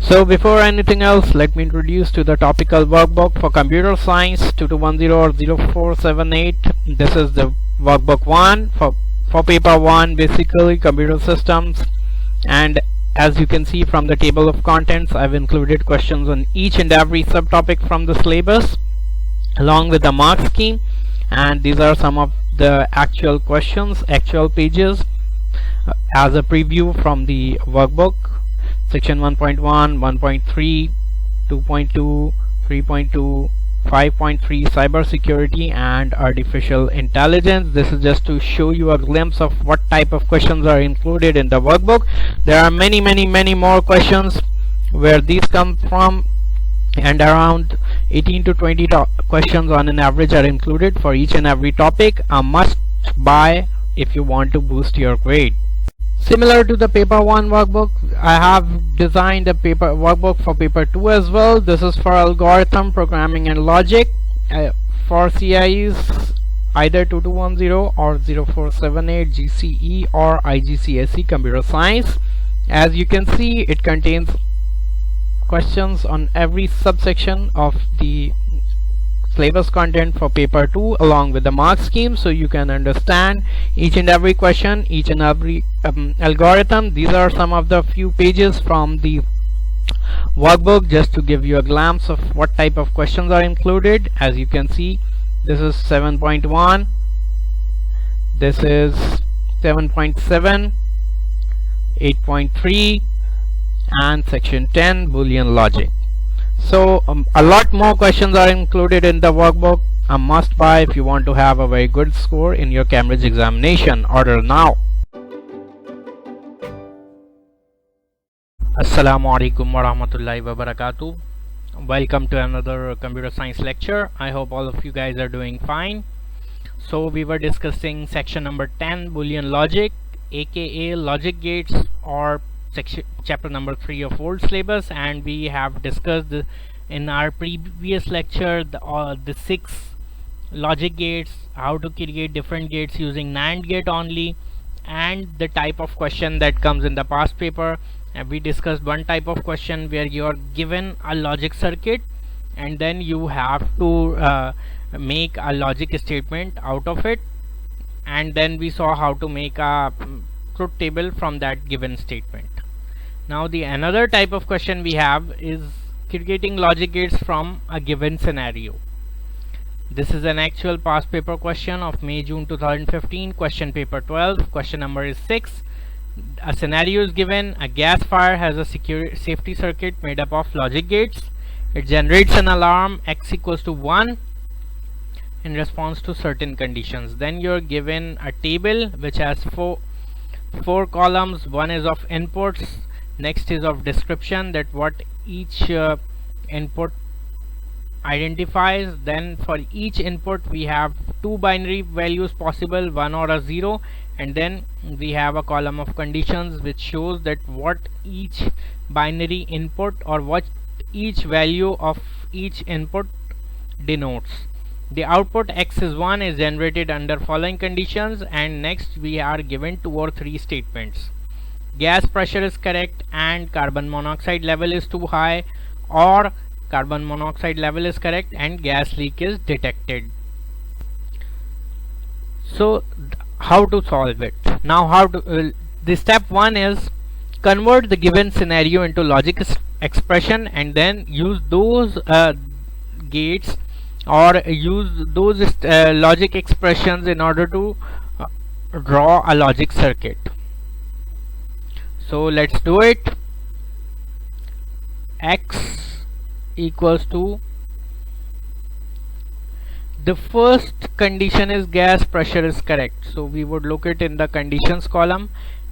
So before anything else, let me introduce to the topical workbook for computer science 2210 or 0478. This is the workbook 1 for paper 1, basically computer systems. And as you can see from the table of contents, I've included questions on each and every subtopic from the syllabus along with the mark scheme. And these are some of the actual questions, actual pages as a preview from the workbook. Section 1.1, 1.3, 2.2, 3.2, 5.3 cybersecurity and artificial intelligence. This is just to show you a glimpse of what type of questions are included in the workbook. There are many more questions where these come from, and around 18 to 20 questions on an average are included for each and every topic. A must buy if you want to boost your grade. Similar to the paper 1 workbook, I have designed a paper workbook for paper 2 as well. This is for algorithm, programming and logic for CIEs either 2210 or 0478 GCE or IGCSE Computer Science. As you can see, it contains questions on every subsection of the syllabus content for paper 2 along with the mark scheme, so you can understand each and every question, each and every algorithm. These are some of the few pages from the workbook just to give you a glimpse of what type of questions are included. As you can see, this is 7.1, this is 7.7, 8.3 and section 10 Boolean logic. So a lot more questions are included in the workbook. A must buy if you want to have a very good score in your Cambridge examination. Order now. Assalamu alaikum warahmatullahi wabarakatuh. Welcome to another computer science lecture. I hope all of you guys are doing fine. So we were discussing section number 10 Boolean logic, aka logic gates, or chapter number 3 of old syllabus, and we have discussed in our previous lecture the 6 logic gates, how to create different gates using NAND gate only, and the type of question that comes in the past paper. And we discussed one type of question where you are given a logic circuit and then you have to make a logic statement out of it, and then we saw how to make a truth table from that given statement. Now the another type of question we have is creating logic gates from a given scenario. This is an actual past paper question of May-June 2015, question paper 12. Question number is 6. A scenario is given. A gas fire has a safety circuit made up of logic gates. It generates an alarm x equals to 1 in response to certain conditions. Then you're given a table which has four columns. One is of inputs, next is of description, that what each input identifies. Then for each input we have two binary values possible, 1 or a 0, and then we have a column of conditions which shows that what each binary input or what each value of each input denotes. The output x is 1 is generated under following conditions, and next we are given 2 or 3 statements. Gas pressure is correct and carbon monoxide level is too high, or carbon monoxide level is correct and gas leak is detected. So how to solve it? Now how to the step 1 is convert the given scenario into logic expression and then use those gates or use those logic expressions in order to draw a logic circuit. So let's do it. X equals to, the first condition is gas pressure is correct, so we would look it in the conditions column.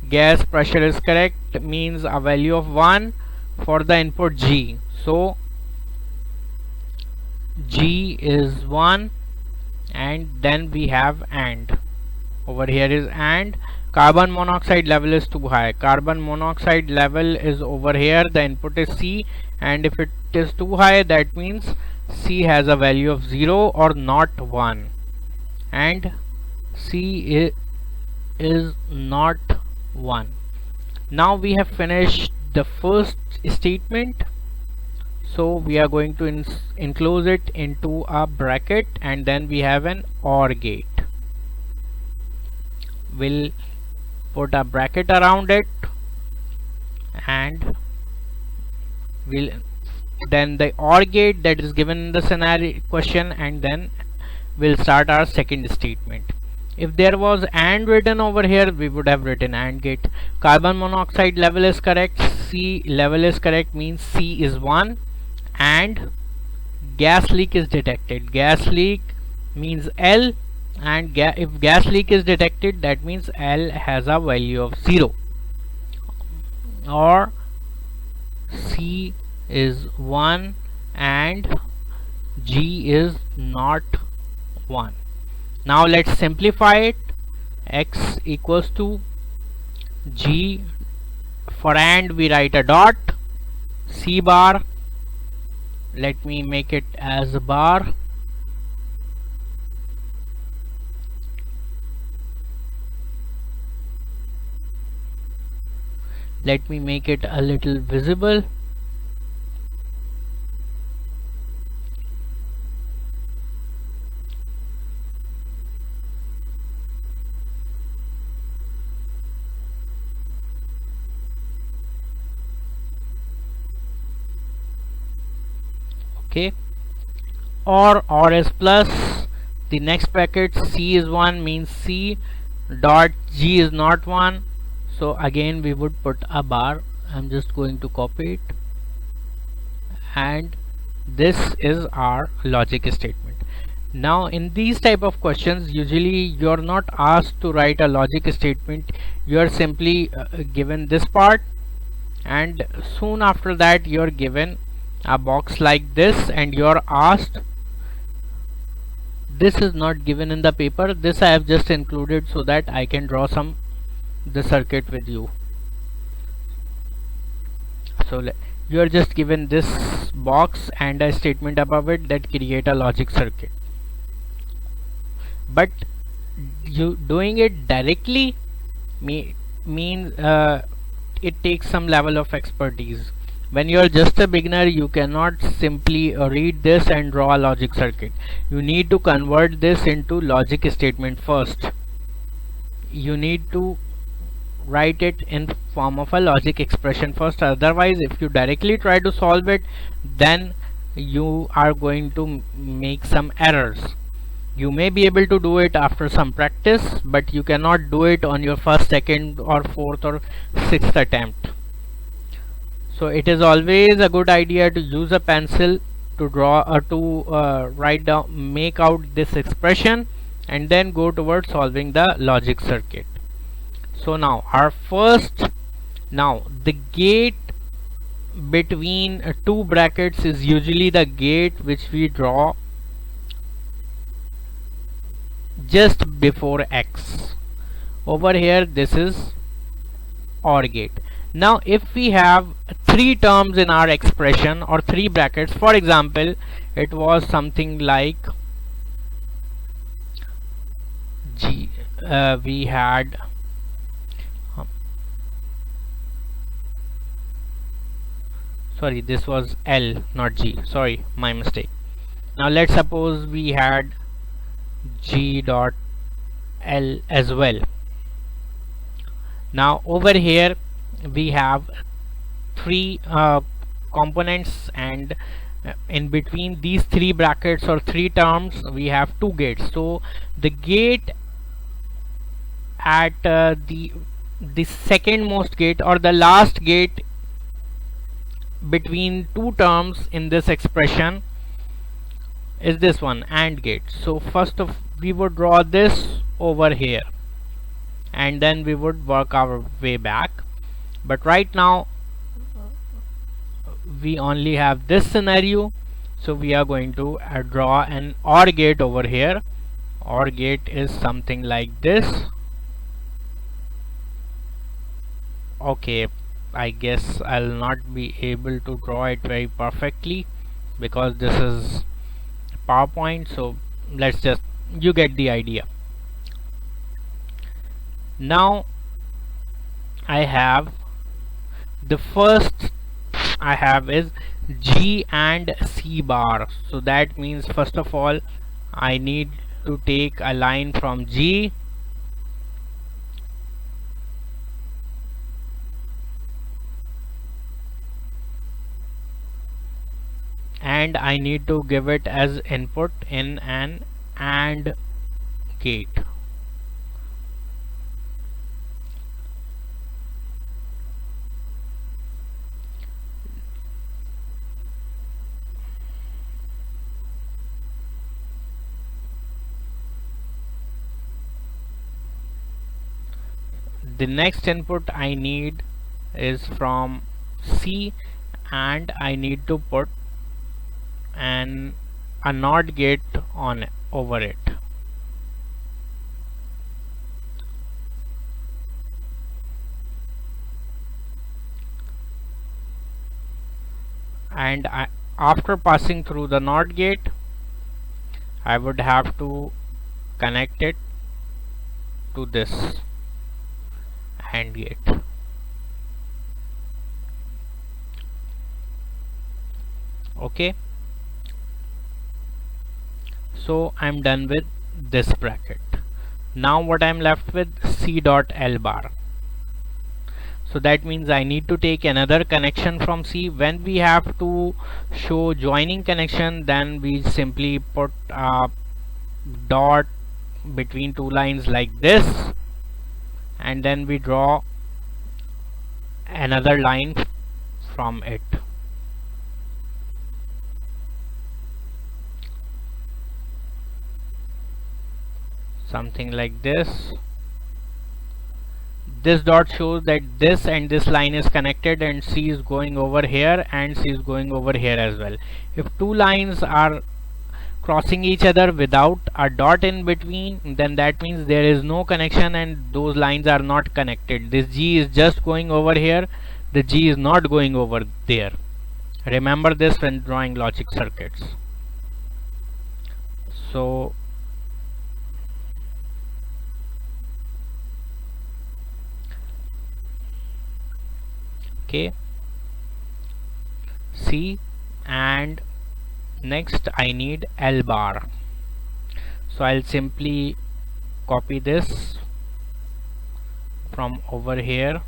Gas pressure is correct means a value of 1 for the input G, so G is 1, and then we have AND. Over here is AND. Carbon monoxide level is too high. Carbon monoxide level is over here, the input is C, and if it is too high, that means C has a value of 0 or not 1, and C is not 1. Now we have finished the first statement, so we are going to enclose it into a bracket, and then we have an OR gate. We'll put a bracket around it, and then the OR gate that is given in the scenario question, and then we'll start our second statement. If there was AND written over here, we would have written AND gate. Carbon monoxide level is correct, C level is correct, means C is 1, and gas leak is detected. Gas leak means L, and if gas leak is detected, that means L has a value of 0, or C is 1 and G is not 1. Now let's simplify it. X equals to G, for AND we write a dot, C bar, let me make it as a bar, let me make it a little visible. Okay, or is plus, the next bracket C is 1 means C dot G is not 1, so again we would put a bar. I'm just going to copy it, and this is our logic statement. Now in these type of questions, usually you're not asked to write a logic statement, you're simply given this part, and soon after that you're given a box like this, and you're asked, this is not given in the paper, this I have just included so that I can draw the circuit with you. So you are just given this box and a statement above it that create a logic circuit, but you doing it directly means it takes some level of expertise. When you are just a beginner, you cannot simply read this and draw a logic circuit. You need to convert this into logic statement first. You need to write it in form of a logic expression first, otherwise if you directly try to solve it, then you are going to make some errors. You may be able to do it after some practice, but you cannot do it on your first, second or fourth or sixth attempt. So it is always a good idea to use a pencil to draw or to write down, make out this expression, and then go towards solving the logic circuit. So now the gate between two brackets is usually the gate which we draw just before X. Over here this is OR gate. Now if we have three terms in our expression or three brackets, for example it was something like G, we had sorry, this was L not G, sorry, my mistake. Now let's suppose we had G dot L as well. Now over here we have three components, and in between these three brackets or three terms we have two gates. So the gate at the second most gate or the last gate between two terms in this expression is this one, AND gate. So first we would draw this over here, and then we would work our way back. But right now we only have this scenario, so we are going to draw an OR gate over here. OR gate is something like this. Okay, I guess I'll not be able to draw it very perfectly because this is PowerPoint, so let's just, you get the idea. Now I have The first I have is G and C bar. So that means first of all I need to take a line from G and I need to give it as input in an AND gate. The next input I need is from C and I need to put a NOT gate on over it. And after passing through the NOT gate I would have to connect it to this AND gate. Okay, so I'm done with this bracket. Now what I'm left with, C dot L bar. So that means I need to take another connection from C. When we have to show joining connection, then we simply put a dot between two lines like this, and then we draw another line from it. Something like this. This dot shows that this and this line is connected and C is going over here and C is going over here as well. If two lines are crossing each other without a dot in between, then that means there is no connection and those lines are not connected. This G is just going over here, the G is not going over there. Remember this when drawing logic circuits. So okay, C, and next I need L bar. So I'll simply copy this from over here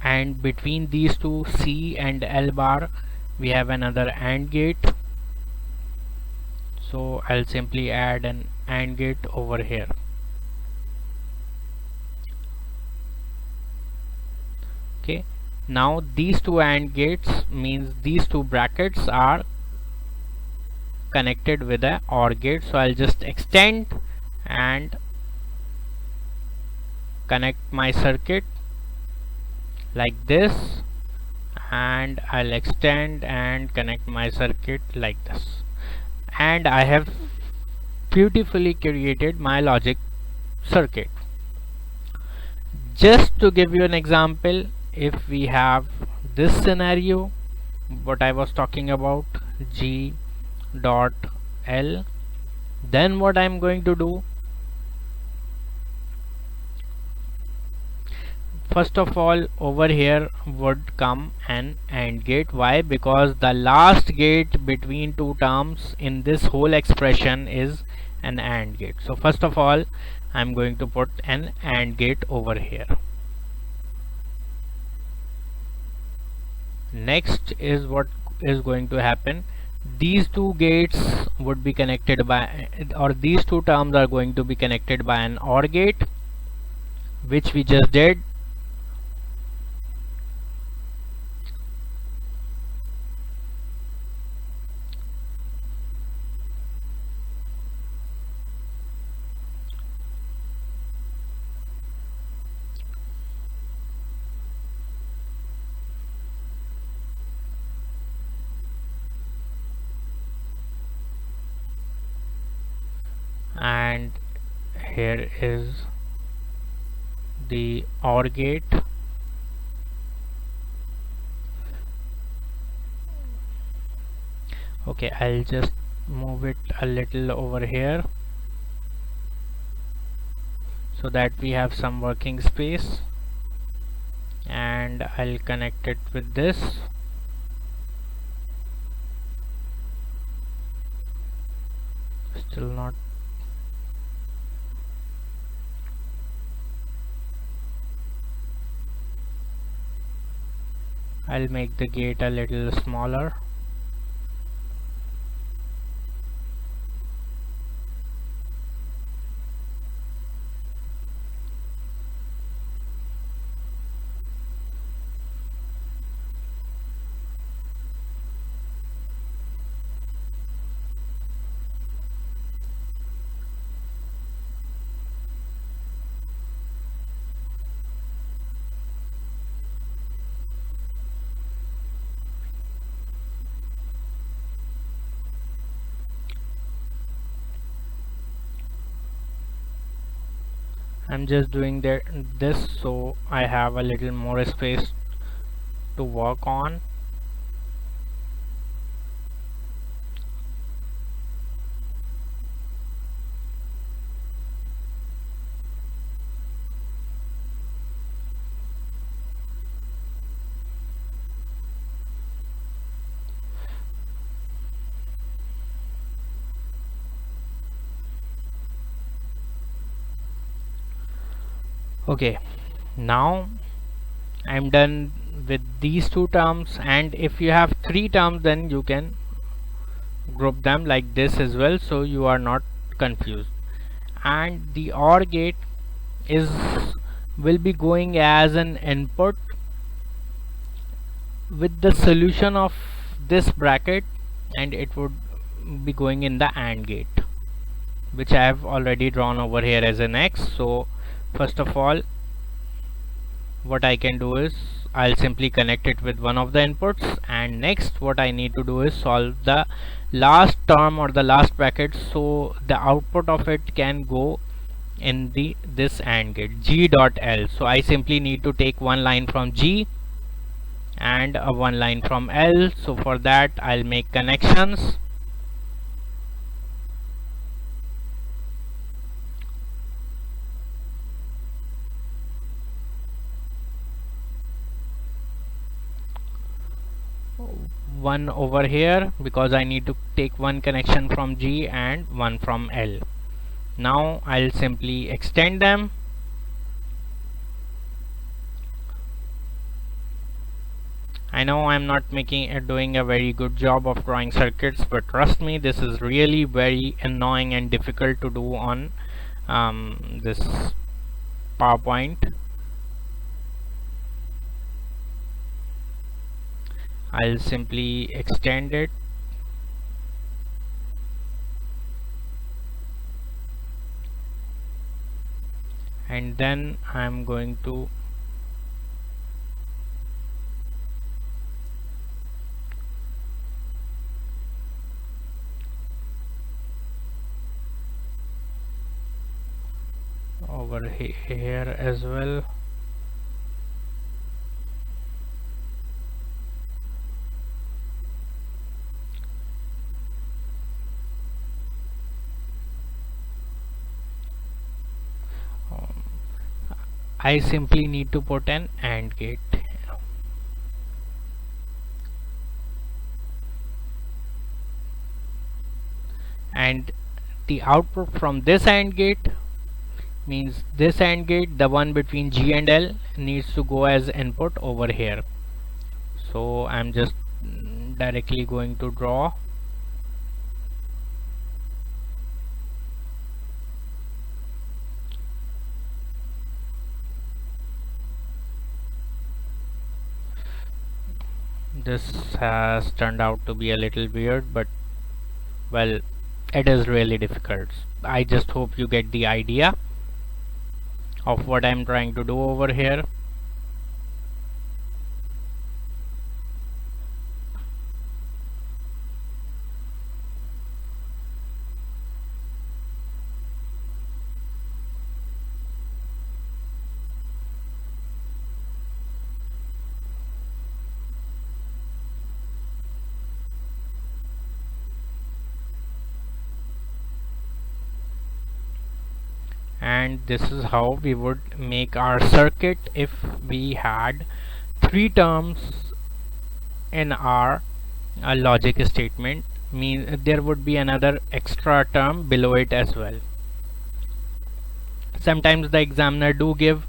and between these two C and L bar we have another AND gate. So I'll simply add an AND gate over here. Okay, now these two AND gates means these two brackets are connected with a OR gate. So I'll just extend and connect my circuit like this, and I'll extend and connect my circuit like this, and I have beautifully created my logic circuit. Just to give you an example, if we have this scenario what I was talking about, G dot L, then what I'm going to do, first of all over here would come an AND gate. Why? Because the last gate between two terms in this whole expression is an AND gate. So first of all I'm going to put an AND gate over here. Next is what is going to happen, these two gates would be connected by, or these two terms are going to be connected by an OR gate, which we just did. and here is the OR gate. Okay, I'll just move it a little over here so that we have some working space, and I'll connect it with this. Still not. I'll make the gate a little smaller. I'm just doing this so I have a little more space to work on. Okay, now I'm done with these two terms, and if you have three terms then you can group them like this as well, so you are not confused. And the OR gate will be going as an input with the solution of this bracket, and it would be going in the AND gate, which I have already drawn over here as an X. So first of all, what I can do is I'll simply connect it with one of the inputs, and next what I need to do is solve the last term or the last bracket, so the output of it can go in this AND gate, G dot L. So I simply need to take one line from G and one line from L. So for that I'll make connections. One over here because I need to take one connection from G and one from L. Now I'll simply extend them. I know I'm not doing a very good job of drawing circuits, but trust me, this is really very annoying and difficult to do on this PowerPoint. I'll simply extend it. And then I'm going to over here as well. I simply need to put an AND gate. And the output from this AND gate means this AND gate, the one between G and L, needs to go as input over here. So I'm just directly going to draw. This has turned out to be a little weird, but well, it is really difficult. I just hope you get the idea of what I'm trying to do over here. and this is how we would make our circuit if we had three terms in our logic statement. Mean there would be another extra term below it as well. Sometimes the examiner do give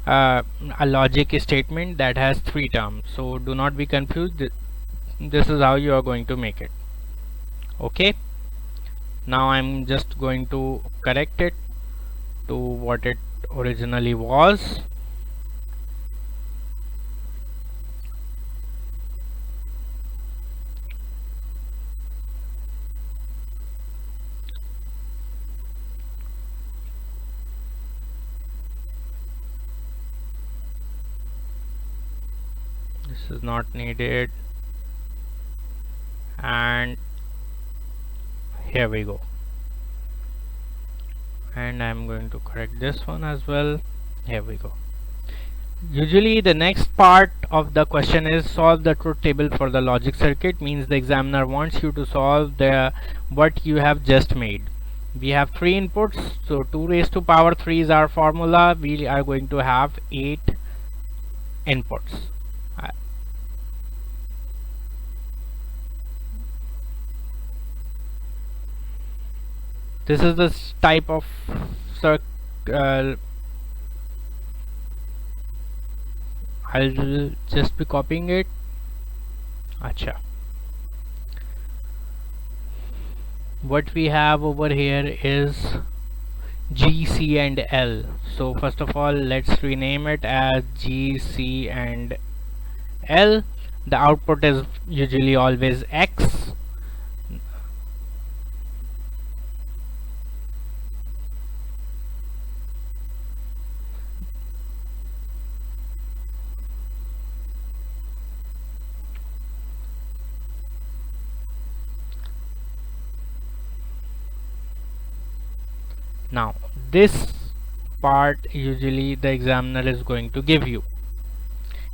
a logic statement that has three terms, so do not be confused. This is how you are going to make it. Okay, now I'm just going to correct it to what it originally was. This is not needed, and here we go. And I'm going to correct this one as well. Here we go. Usually the next part of the question is solve the truth table for the logic circuit. Means the examiner wants you to solve the what you have just made. We have three inputs, so 2 raised to power 3 is our formula. We are going to have 8 inputs. This is the type of I'll just be copying it. Acha. What we have over here is G, C and L. So first of all, let's rename it as G, C and L. The output is usually always X. Now this part usually the examiner is going to give you.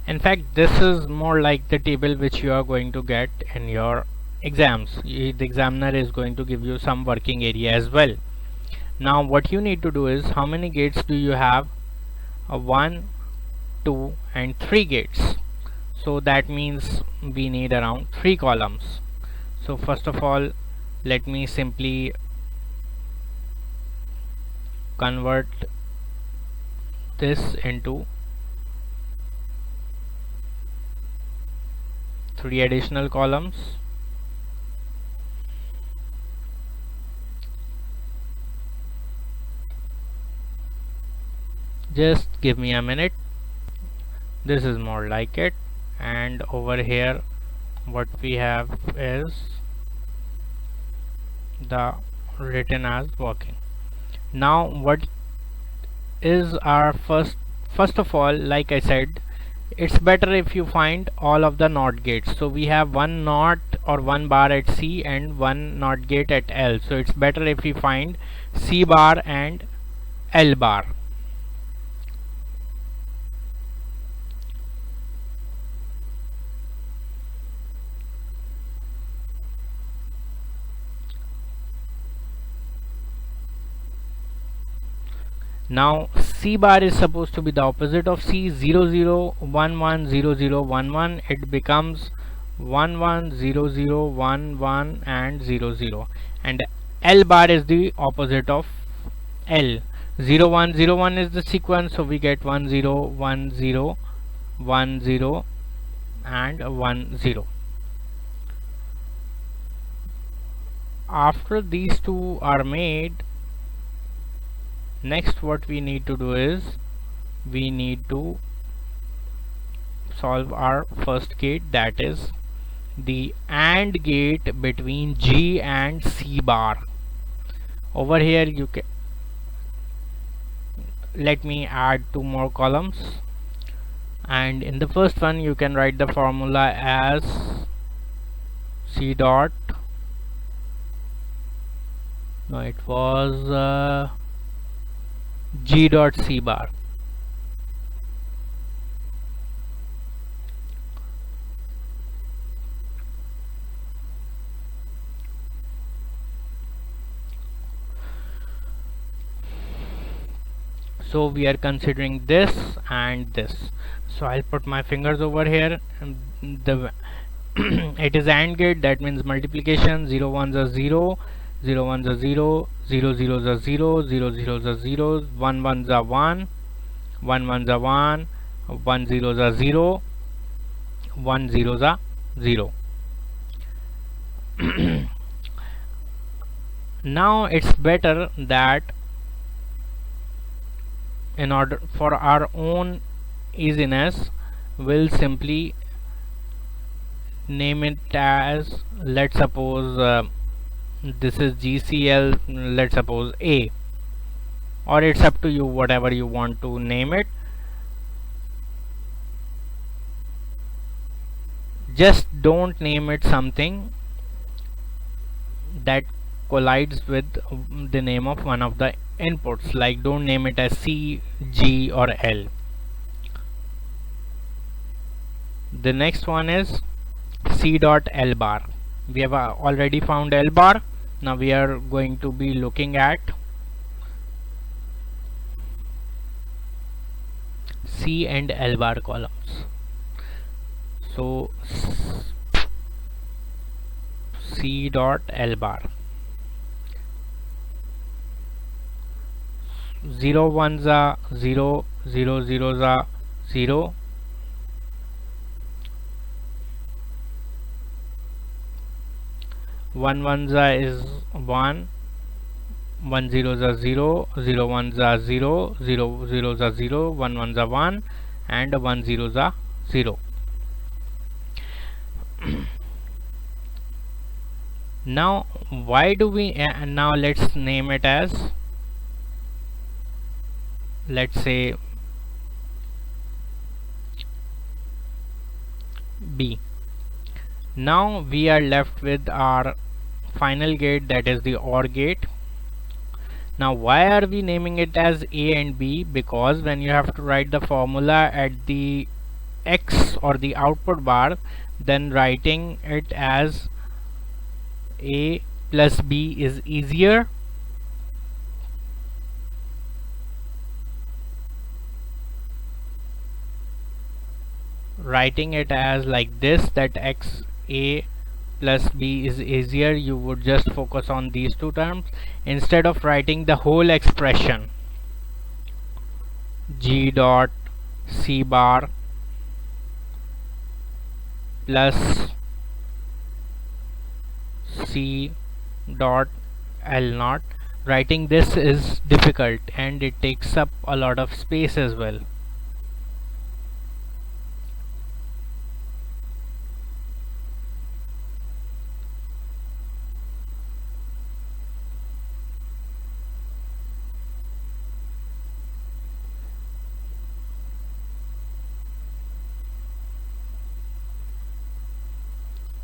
In fact, this is more like the table which you are going to get in your exams. The examiner is going to give you some working area as well. Now what you need to do is, how many gates do you have? 1, 2 and 3 gates. So that means we need around 3 columns. So first of all, let me simply convert this into 3 additional columns. Just give me a minute. This is more like it, and over here what we have is the written as working. Now what is our first of all, like I said, it's better if you find all of the NOT gates. So we have one NOT or one bar at C and one NOT gate at L. So it's better if we find C bar and L bar. Now C bar is supposed to be the opposite of C. 0 0 1 1 0 0 1 1. It becomes 1 1 0 0 1 1 and 0 0. And L bar is the opposite of L. 0 1 0 1 is the sequence, so we get 1 0 1 0 1 0 and 1 0. After these two are made, next what we need to do is we need to solve our first gate, that is the AND gate between G and C bar. Over here you can let me add 2 more columns, and in the first one you can write the formula as C dot, no, it was G dot C bar. So we are considering this and this. So I'll put my fingers over here, and the it is AND gate, that means multiplication. 0 1s are 0, 0 1s are 0, 0 0s are 0, 0 0s are 0, 1 1s are 1, 1 1s are 1, 1 0s are 0, 1 0s are 0. Now it's better that in order for our own easiness, we'll simply name it as, let's suppose this is GCL, let's suppose A, or it's up to you whatever you want to name it. Just don't name it something that collides with the name of one of the inputs, like don't name it as C, G or L. The next one is C dot L bar. We have already found L bar. Now we are going to be looking at C and L bar columns. So C dot L bar. 0 1s are 0, 0 0s are 0, 1 1s are is 1, 1 0s are 0, 0 1s are 0, 0 0s are 0, 1 1s are 1, and 1 0s are 0. Now why do we now let's name it as, let's say B. Now we are left with our final gate, that is the OR gate. Now why are we naming it as A and B? Because when you have to write the formula at the X or the output bar, then writing it as A plus B is easier. Writing it as like this, that X A plus B is easier, you would just focus on these two terms instead of writing the whole expression G dot C bar plus C dot L naught. Writing this is difficult and it takes up a lot of space as well.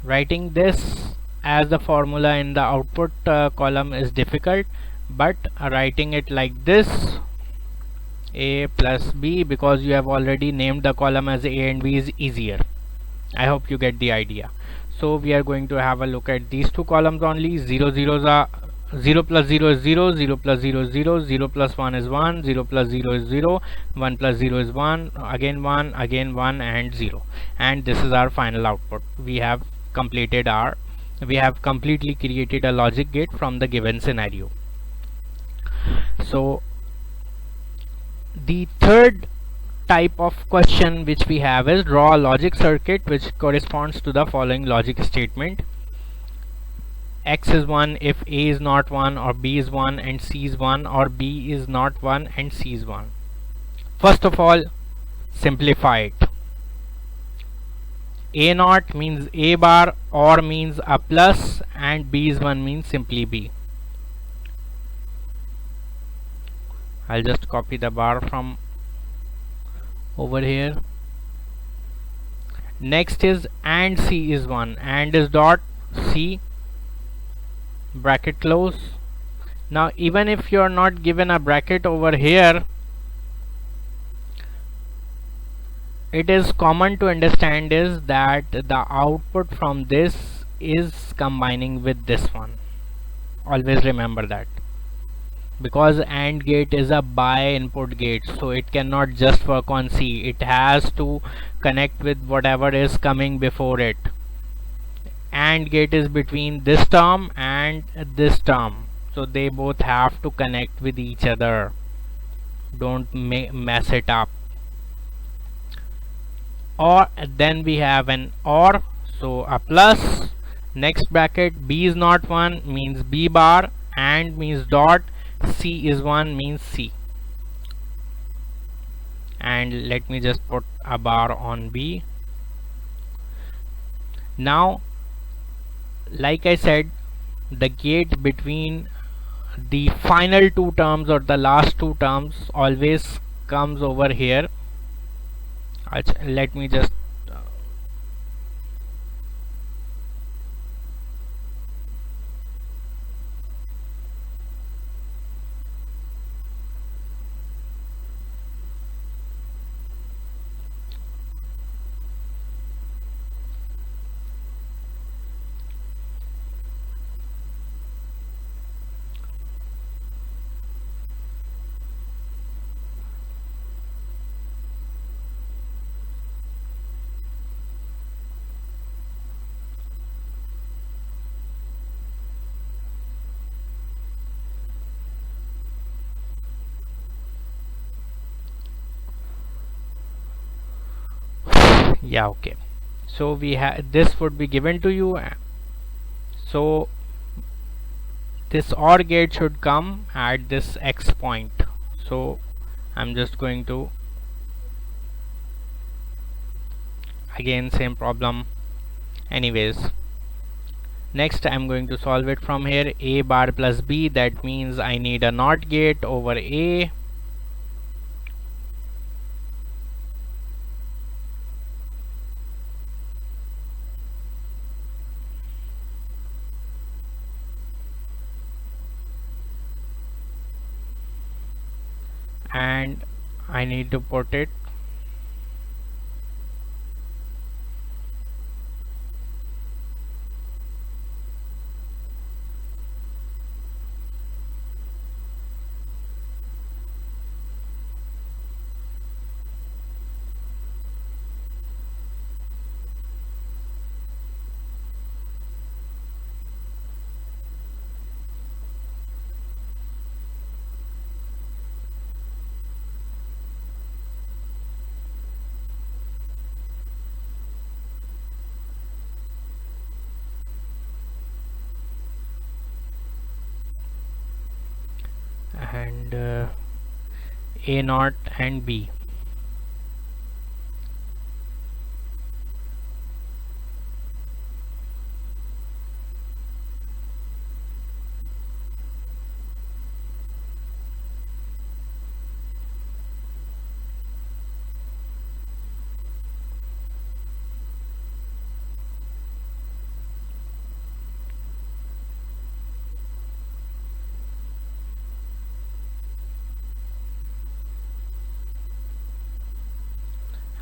Writing this as the formula in the output column is difficult, but writing it like this, A plus B, because you have already named the column as A and B, is easier. I hope you get the idea. So we are going to have a look at these two columns only. 0 zeros are 0 plus 0 is 0, 0 plus 0 is 0, 0 plus 1 is 1, 0 plus 0 is 0, 1 plus 0 is 1, again 1, again 1, and 0. And this is our final output. We have completely created a logic gate from the given scenario. So the third type of question which we have is draw a logic circuit which corresponds to the following logic statement: X is 1 if A is not 1, or B is 1 and C is 1, or B is not 1 and C is 1. First of all, simplify it. A naught means A bar, or means a plus, and B is 1 means simply B. I'll just copy the bar from over here. Next is and C is 1, and is dot C bracket close. Now even if you are not given a bracket over here, it is common to understand is that the output from this is combining with this one. Always remember that. because AND gate is a by input gate, so it cannot just work on C. It has to connect with whatever is coming before it. AND gate is between this term and this term, so they both have to connect with each other. Don't mess it up. Or then we have an OR, so a plus, next bracket, B is not 1 means B bar, AND means dot, C is 1 means C. And let me just put a bar on B. Now, like I said, the gate between the final two terms or the last two terms always comes over here. Let me just yeah, okay, so we have this would be given to you, so this OR gate should come at this X point. So I'm just going to, again same problem anyways. Next I'm going to solve it from here. A bar plus B, that means I need a NOT gate over A. And I need to put it and A naught and B.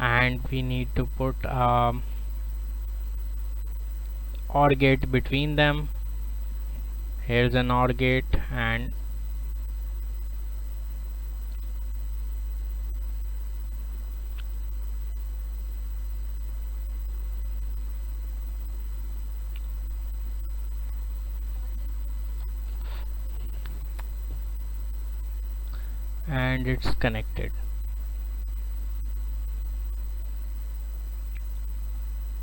And we need to put OR gate between them. Here's an OR gate, and it's connected.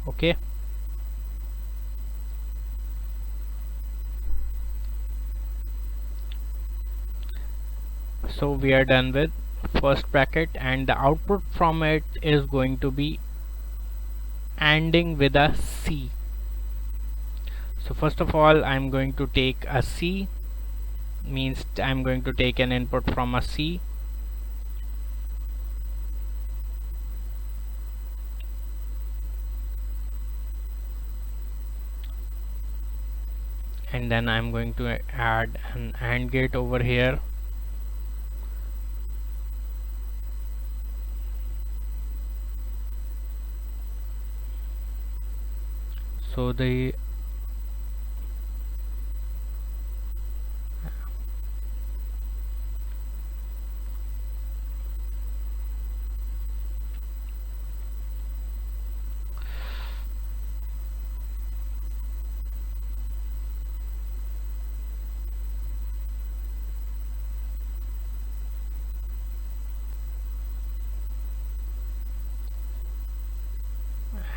Okay, so we are done with first bracket, and the output from it is going to be ANDing with a C. So first of all, I'm going to take a C, means I'm going to take an input from a C, and then I'm going to add an AND gate over here. So the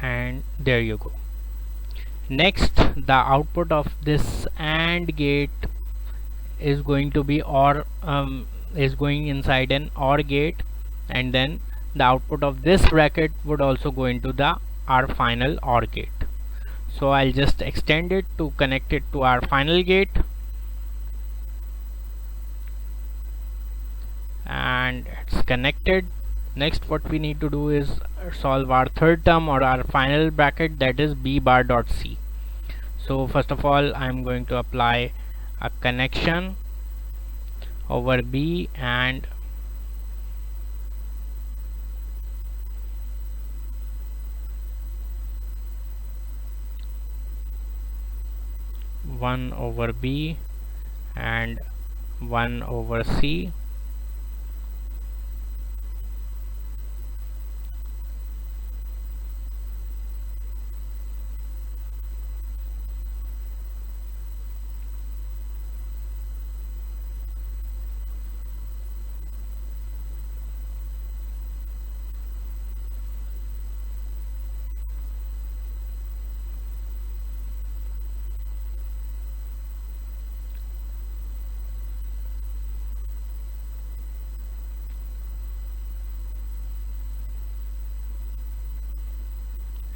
and there you go. Next, the output of this AND gate is going to be is going inside an OR gate, and then the output of this bracket would also go into the our final OR gate. So I'll just extend it to connect it to our final gate, and it's connected. Next, what we need to do is solve our third term or our final bracket, that is b bar dot c. So first of all, I'm going to apply a connection over b and one over b and 1 over c.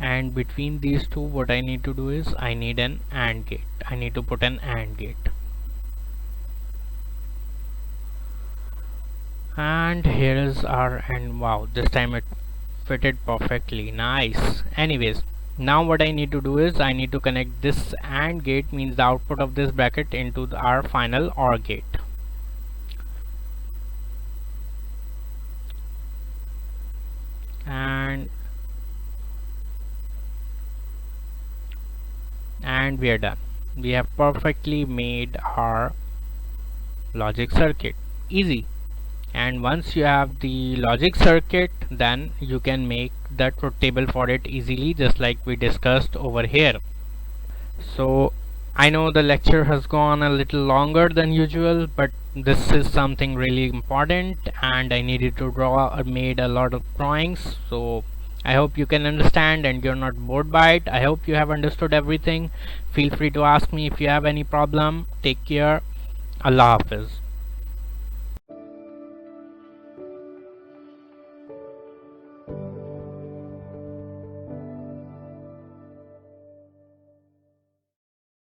And between these two, what I need to do is I need an AND gate. I need to put an AND gate. And here is our AND. Wow, this time it fitted perfectly. Nice. Anyways, now what I need to do is I need to connect this AND gate, means the output of this bracket, into our final OR gate. And we are done. We have perfectly made our logic circuit. Easy. And once you have the logic circuit, then you can make the truth table for it easily, just like we discussed over here. So I know the lecture has gone a little longer than usual, but this is something really important and I needed to draw or made a lot of drawings, so I hope you can understand and you're not bored by it. I hope you have understood everything. Feel free to ask me if you have any problem. Take care. Allah Hafiz.